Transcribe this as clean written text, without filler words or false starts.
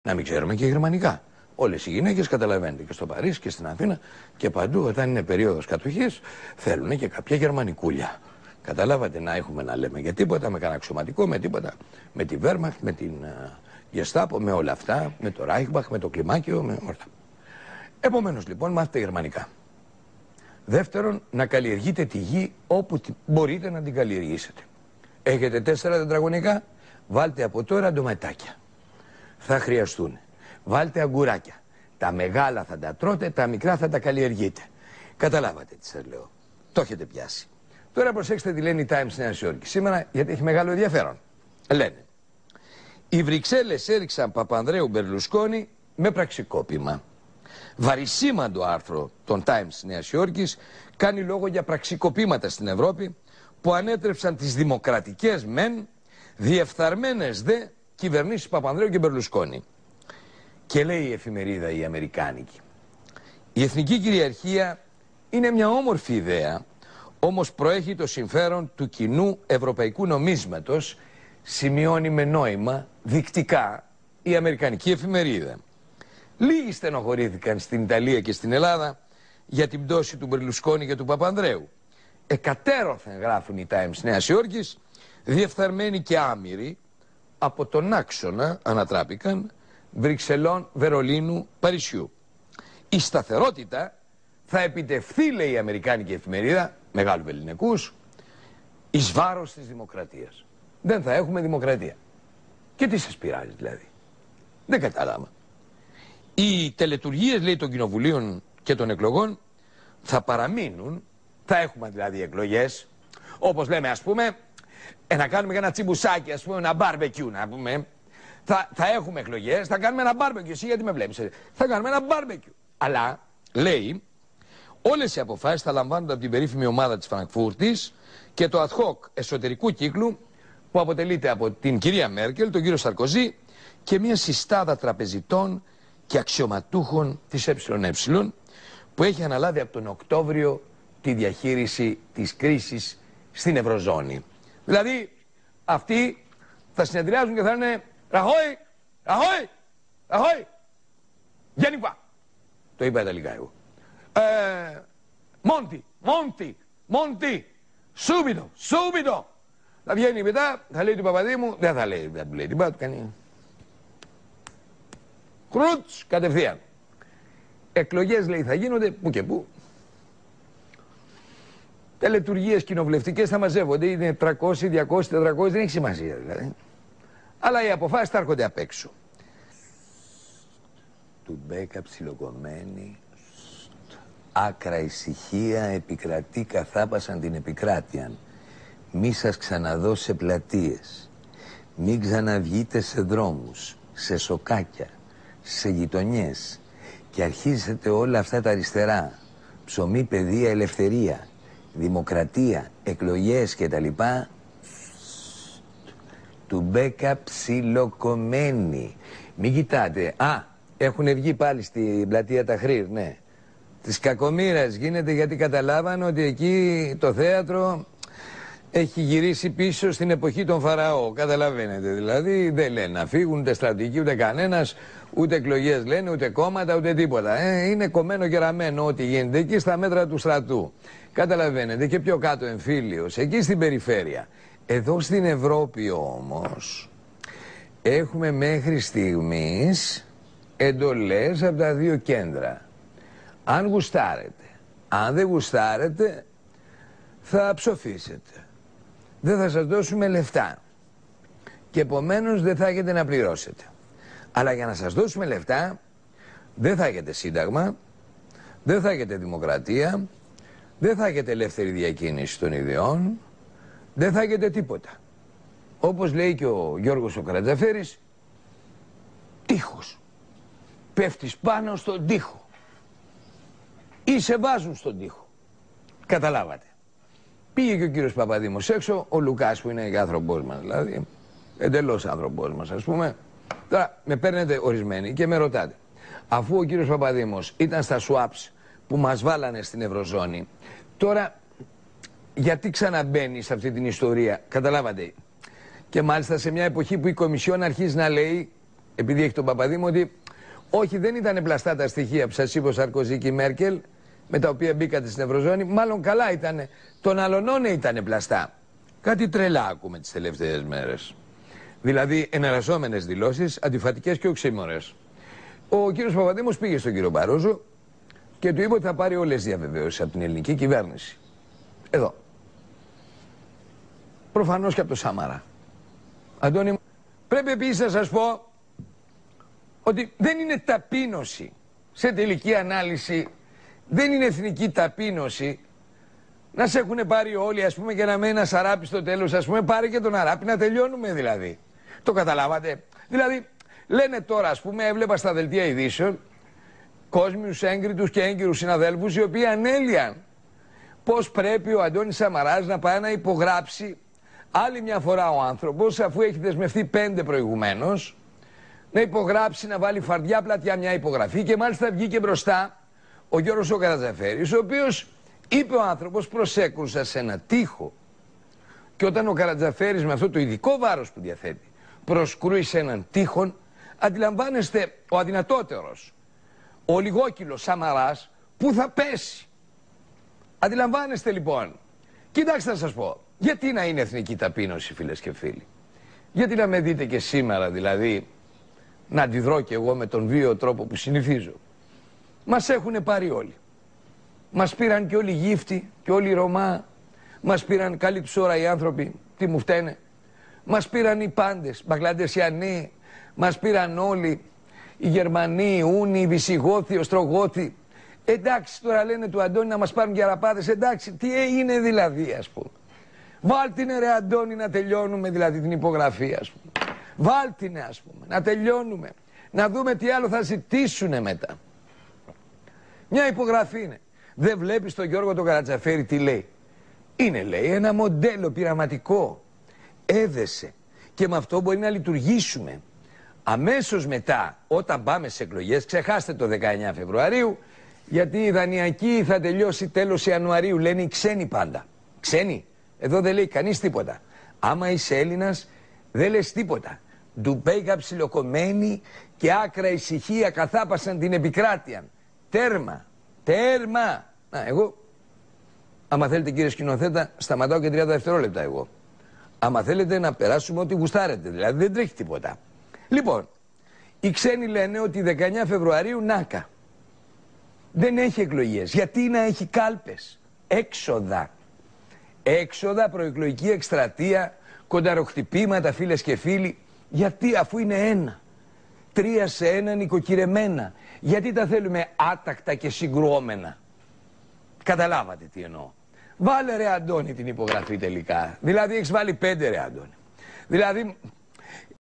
Να μην ξέρουμε και γερμανικά. Όλες οι γυναίκες, καταλαβαίνετε, και στο Παρίσι και στην Αθήνα και παντού, όταν είναι περίοδος κατοχής, θέλουν και κάποια γερμανικούλια. Καταλάβατε, να έχουμε να λέμε για τίποτα, με κανένα αξιωματικό, με τίποτα. Με τη Wehrmacht, με την Gestapo, με όλα αυτά, με το Reichsbach, με το κλιμάκιο, με όλα. Επομένως λοιπόν, μάθετε γερμανικά. Δεύτερον, να καλλιεργείτε τη γη όπου μπορείτε να την καλλιεργήσετε. Έχετε 4 τετραγωνικά, βάλτε από τώρα ντοματάκια. Θα χρειαστούν. Βάλτε αγκουράκια. Τα μεγάλα θα τα τρώτε, τα μικρά θα τα καλλιεργείτε. Καταλάβατε τι σας λέω. Το έχετε πιάσει. Τώρα προσέξτε τι λένε οι Times Νέας Υόρκης σήμερα, γιατί έχει μεγάλο ενδιαφέρον. Λένε: οι Βρυξέλλες έριξαν Παπανδρέου Μπερλουσκόνη με πραξικόπημα. Βαρισίμαντο άρθρο των Times Νέας Υόρκης κάνει λόγο για πραξικοπήματα στην Ευρώπη που ανέτρεψαν τις δημοκρατικές μεν, διεφθαρμένες δε κυβερνήσεις Παπανδρέου και Μπερλουσκόνη. Και λέει η εφημερίδα η αμερικάνικη: η εθνική κυριαρχία είναι μια όμορφη ιδέα, όμως προέχει το συμφέρον του κοινού ευρωπαϊκού νομίσματος, σημειώνει με νόημα δεικτικά η αμερικανική εφημερίδα. Λίγοι στενοχωρήθηκαν στην Ιταλία και στην Ελλάδα για την πτώση του Μπερλουσκόνη και του Παπανδρέου. Εκατέρωθεν, γράφουν οι Times Νέας Υόρκης, διεφθαρμένοι και άμυροι από τον άξονα ανατράπηκαν Βρυξελών, Βερολίνου, Παρισιού. Η σταθερότητα θα επιτευχθεί, λέει η αμερικάνικη εφημερίδα, μεγάλου βεληνικούς, εις βάρος της δημοκρατίας. Δεν θα έχουμε δημοκρατία. Και τι σας πειράζει δηλαδή? Δεν κατάλαβα. Οι τελετουργίες, λέει, των κοινοβουλίων και των εκλογών θα παραμείνουν. Θα έχουμε δηλαδή εκλογές, όπως λέμε, ας πούμε, να κάνουμε ένα τσιμπουσάκι, ας πούμε, ένα μπάρμπεκιου, να πούμε. Θα έχουμε εκλογές, θα κάνουμε ένα μπάρμπεκιου. Εσύ γιατί με βλέπεις? Θα κάνουμε ένα μπάρμπεκιου. Αλλά, λέει, όλες οι αποφάσεις θα λαμβάνονται από την περίφημη ομάδα της Φραγκφούρτης και το ad hoc εσωτερικού κύκλου που αποτελείται από την κυρία Μέρκελ, τον κύριο Σαρκοζή και μια συστάδα τραπεζιτών και αξιωματούχων της ΕΕ που έχει αναλάβει από τον Οκτώβριο τη διαχείριση της κρίσης στην Ευρωζώνη. Δηλαδή, αυτοί θα συνεδριάζουν και θα λένε «Ραχόι, ραχόι, ραχόι, γενικά». Το είπα ιταλικά εγώ. «Μόντι, μόντι, μόντι, σούμπιτο, σούμπιτο». Θα βγαίνει μετά, θα λέει του Παπαδήμου, δεν θα λέει, δεν λέει τίποτα, του κάνει κρούτς κατευθείαν. Εκλογές, λέει, θα γίνονται που και που. Τελετουργίες κοινοβουλευτικές θα μαζεύονται, είναι 300, 200, 400, δεν έχει σημασία δηλαδή. Αλλά οι αποφάσεις θα έρχονται απ' έξω. Του Μπέκα ψιλοκομμένη, άκρα ησυχία επικρατεί καθάπασαν την επικράτειαν. Μη σας ξαναδώ σε πλατείες, μην ξαναβγείτε σε δρόμους, σε σοκάκια, σε γειτονιές και αρχίζετε όλα αυτά τα αριστερά. Ψωμί, παιδεία, ελευθερία, δημοκρατία, εκλογές κτλ. Του Μπέκα ψιλοκομμένη. Μην κοιτάτε. Α, έχουν βγει πάλι στην πλατεία Ταχρήρ, ναι. Της κακομοίρας γίνεται, γιατί καταλάβαν ότι εκεί το θέατρο έχει γυρίσει πίσω στην εποχή των Φαραώ. Καταλαβαίνετε, δηλαδή δεν λένε να φύγουν ούτε στρατηγοί ούτε κανένας, ούτε εκλογές λένε, ούτε κόμματα, ούτε τίποτα. Είναι κομμένο και ραμμένο ό,τι γίνεται εκεί στα μέτρα του στρατού. Καταλαβαίνετε, και πιο κάτω εμφύλιος, εκεί στην περιφέρεια. Εδώ στην Ευρώπη όμως έχουμε μέχρι στιγμής εντολές από τα δύο κέντρα. Αν γουστάρετε, αν δεν γουστάρετε, θα ψοφήσετε. Δεν θα σας δώσουμε λεφτά και επομένως δεν θα έχετε να πληρώσετε. Αλλά για να σας δώσουμε λεφτά δεν θα έχετε σύνταγμα, δεν θα έχετε δημοκρατία, δεν θα έχετε ελεύθερη διακίνηση των ιδιών, δεν θα έχετε τίποτα. Όπως λέει και ο Γιώργος ο Καρατζαφέρης, τείχος. Πέφτεις πάνω στον τοίχο ή σε βάζουν στον τοίχο. Καταλάβατε. Πήγε και ο κύριος Παπαδήμος έξω, ο Λουκάς που είναι άνθρωπός μας, δηλαδή εντελώς άνθρωπός μας, ας πούμε. Τώρα με παίρνετε ορισμένοι και με ρωτάτε, αφού ο κύριος Παπαδήμος ήταν στα swaps που μας βάλανε στην Ευρωζώνη, τώρα γιατί ξαναμπαίνει σε αυτή την ιστορία? Καταλάβατε. Και μάλιστα σε μια εποχή που η Κομισιόν αρχίζει να λέει επειδή έχει τον Παπαδήμο, ότι όχι, δεν ήταν πλαστά τα στοιχεία που σας είπε ο Σαρκοζή και η Μέρκελ, με τα οποία μπήκατε στην Ευρωζώνη. Μάλλον καλά ήταν. Των άλλων ήταν πλαστά. Κάτι τρελά ακούμε τις τελευταίες μέρες. Δηλαδή, εναλλασσόμενες δηλώσεις, αντιφατικές και οξύμορες. Ο κύριος Παπαδήμος πήγε στον κύριο Μπαρόζο και του είπε ότι θα πάρει όλες τις διαβεβαιώσεις από την ελληνική κυβέρνηση. Εδώ. Προφανώς και από το Σαμαρά. Αντώνη, πρέπει επίσης να σας πω ότι δεν είναι ταπείνωση. Σε τελική ανάλυση δεν είναι εθνική ταπείνωση να σε έχουν πάρει όλοι, ας πούμε, και να μένει ένα Αράπη στο τέλος, ας πούμε, πάρε και τον Αράπη να τελειώνουμε δηλαδή. Το καταλάβατε? Δηλαδή, λένε τώρα, ας πούμε, έβλεπα στα δελτία ειδήσεων κόσμιους έγκριτους και έγκυρους συναδέλφους οι οποίοι ανέλυαν πώς πρέπει ο Αντώνης Σαμαράς να πάει να υπογράψει άλλη μια φορά ο άνθρωπος, αφού έχει δεσμευτεί 5 προηγουμένως, να υπογράψει, να βάλει φαρδιά πλατιά μια υπογραφή, και μάλιστα βγήκε μπροστά ο Γιώργος ο Καρατζαφέρης, ο οποίος είπε ο άνθρωπος, προσέκρουσα σε ένα τοίχο. Και όταν ο Καρατζαφέρης με αυτό το ειδικό βάρος που διαθέτει προσκρούει σε έναν τοίχον, αντιλαμβάνεστε ο αδυνατότερος, ο λιγόκυλος Σαμαράς, που θα πέσει. Αντιλαμβάνεστε λοιπόν. Κοιτάξτε να σας πω, γιατί να είναι εθνική ταπείνωση, φίλες και φίλοι? Γιατί να με δείτε και σήμερα δηλαδή να αντιδρώ κι εγώ με τον βίαιο τρόπο που συνηθίζω? Μας έχουν πάρει όλοι. Μας πήραν και όλοι οι γύφτοι και όλοι οι Ρωμά. Μας πήραν, καλή τους ώρα οι άνθρωποι, τι μου φταίνε. Μας πήραν οι πάντες, Μπαγκλαντεσιανοί. Μας πήραν όλοι οι Γερμανοί, οι Ούνοι, οι Βυσιγόθοι, οι Οστρογόθοι. Εντάξει, τώρα λένε του Αντώνη να μας πάρουν και Αραπάδες. Εντάξει, τι έγινε δηλαδή, ας πούμε? Βάλτινε ρε Αντώνη να τελειώνουμε δηλαδή την υπογραφή, ας πούμε. Βάλτινε, ας πούμε, να τελειώνουμε. Να δούμε τι άλλο θα ζητήσουνε μετά. Μια υπογραφή είναι. Δεν βλέπεις τον Γιώργο τον Καρατζαφέρη τι λέει? Είναι, λέει, ένα μοντέλο πειραματικό. Έδεσε. Και με αυτό μπορεί να λειτουργήσουμε. Αμέσως μετά, όταν πάμε σε εκλογές, ξεχάστε το 19 Φεβρουαρίου, γιατί η δανειακή θα τελειώσει τέλος Ιανουαρίου, λένε οι ξένοι πάντα. Ξένοι. Εδώ δεν λέει κανείς τίποτα. Άμα είσαι Έλληνας, δεν λες τίποτα. Ντουμπέγα ψιλοκομμένη και άκρα ησυχία καθάπασαν την επικράτεια. Τέρμα. Τέρμα. Εγώ, άμα θέλετε κύριε σκηνοθέτα, σταματάω και 30 δευτερόλεπτα εγώ. Άμα θέλετε να περάσουμε ό,τι γουστάρετε, δηλαδή δεν τρέχει τίποτα. Λοιπόν, οι ξένοι λένε ότι 19 Φεβρουαρίου νάκα. Δεν έχει εκλογές. Γιατί να έχει κάλπες? Έξοδα. Έξοδα, προεκλογική εκστρατεία, κονταροχτυπήματα, φίλες και φίλοι. Γιατί, αφού είναι ένα? 3-1 νοικοκυρεμένα. Γιατί τα θέλουμε άτακτα και συγκρουόμενα? Καταλάβατε τι εννοώ. Βάλε ρε Αντώνη την υπογραφή τελικά. Δηλαδή έχεις βάλει 5 ρε Αντώνη. Δηλαδή